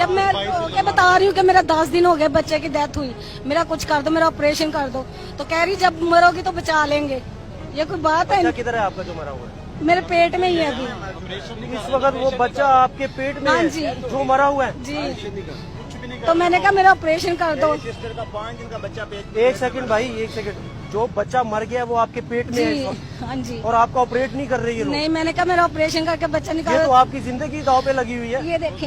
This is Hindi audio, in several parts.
जब मैं रो के बता रही हूँ कि मेरा 10 दिन हो गए बच्चे की डेथ हुई, मेरा कुछ कर दो, मेरा ऑपरेशन कर दो, तो कह रही जब मरोगी तो बचा लेंगे। ये कोई बात है? किधर है आपका जो मरा हुआ है? मेरे पेट में ही है अभी। इस वक्त वो बच्चा आपके पेट में हाँ है जी। जो मरा हुआ है? जी। तो मैंने कहा मेरा ऑपरेशन कर दो। एक सेकंड भाई, एक सेकंड। जो बच्चा मर गया वो आपके पेट में है इस जी वक्त? हाँ जी। और आपका ऑपरेट नहीं कर रही है? नहीं, मैंने कहा मेरा ऑपरेशन करके बच्चा ये निकालो। तो आपकी जिंदगी दांव पे लगी हुई है। ये देखें,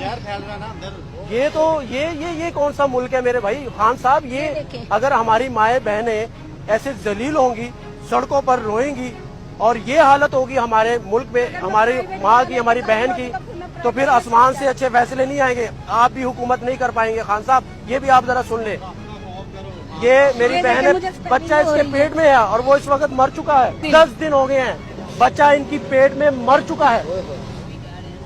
ये तो ये कौन सा मुल्क है मेरे भाई? खान साहब, ये ये देखें। अगर हमारी माए बहनें ऐसे जलील होंगी, सड़कों पर रोएंगी और ये हालत होगी हमारे मुल्क में, हमारी माँ की, हमारी बहन की, तो फिर आसमान से अच्छे फैसले नहीं आएंगे। आप भी हुकूमत नहीं कर पाएंगे। खान साहब, ये भी आप जरा सुन ले। ये मेरी बहन है, बच्चा इसके पेट में है और वो इस वक्त मर चुका है। 10 दिन हो गए हैं, बच्चा इनकी पेट में मर चुका है,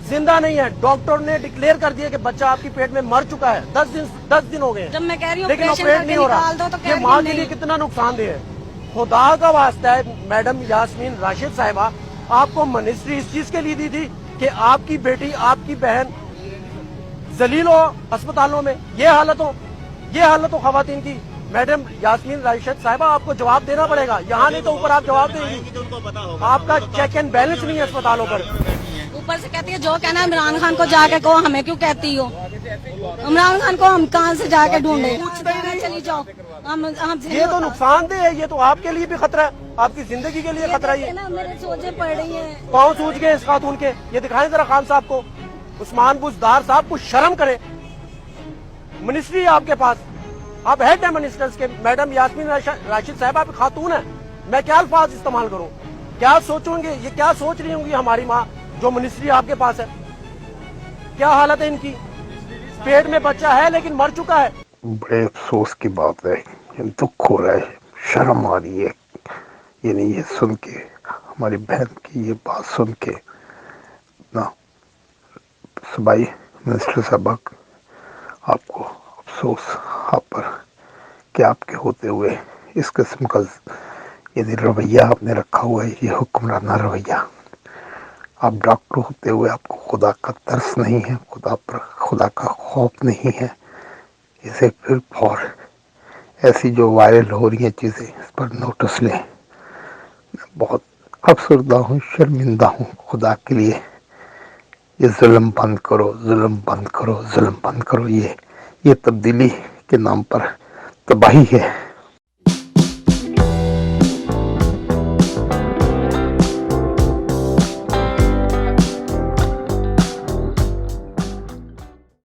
जिंदा नहीं है। डॉक्टर ने डिक्लेयर कर दिया कि बच्चा आपकी पेट में मर चुका है। 10 दिन हो गए हैं, जब मैं कह रही हूँ लेकिन ऑपरेशन ऑपरेट करके नहीं हो रहा। निकाल दो तो कह ये रही माँ के नहीं। लिए कितना नुकसानदेह है। खुदा का वास्ता है मैडम यास्मीन राशिद साहिबा, आपको मिनिस्ट्री इस चीज के लिए दी थी कि आपकी बेटी, आपकी बहन जलील हो अस्पतालों में, ये हालत हो खवातीन की। मैडम यास्मीन राशिद साहिबा, आपको जवाब देना पड़ेगा। यहाँ नहीं तो ऊपर आप जवाब देंगी। आपका चेक एंड बैलेंस नहीं है अस्पतालों पर। ऊपर से कहती है जो कहना है इमरान खान को जाके कहो, हमें क्यों कहती हो? इमरान खान को हम कहाँ से जाके ढूंढे? चली जाओ। हम ये तो नुकसानदेह है, ये तो आपके लिए भी खतरा है, आपकी जिंदगी के लिए खतरा है। ना मेरे सोचे पड़ रही है। पाँव सूझ गए इस खातून के। ये दिखाएं जरा खान साहब को, उस्मान बुजदार साहब, कुछ शर्म करे। मिनिस्ट्री है आपके पास, आप हेड है मिनिस्टर्स के। मैडम यास्मीन राशिद साहब, आप खातून है, मैं क्या अल्फाज इस्तेमाल करूं? क्या सोचूंगे, ये क्या सोच रही होंगी हमारी माँ जो मिनिस्ट्री आपके पास है? क्या हालत है इनकी? पेट में बच्चा है लेकिन मर चुका है। बड़े अफसोस की बात है, दुख हो रहा है, शर्म आ रही है। यानी ये सुन के, हमारी बहन की ये बात सुन के ना, सबाई मिनिस्टर साहब, आपको अफसोस आप पर कि आपके होते हुए इस किस्म का यदि रवैया आपने रखा हुआ है, ये हुक्मराना रवैया। आप डॉक्टर होते हुए आपको खुदा का तरस नहीं है, खुदा का खौफ नहीं है। इसे फिर और ऐसी जो वायरल हो रही हैं चीज़ें, इस पर नोटिस लें। मैं बहुत अफसरदा हूँ, शर्मिंदा हूँ। खुदा के लिए ये जुल्म बंद करो, जुल्म बंद करो, जुल्म बंद करो। ये तब्दीली के नाम पर तबाही है।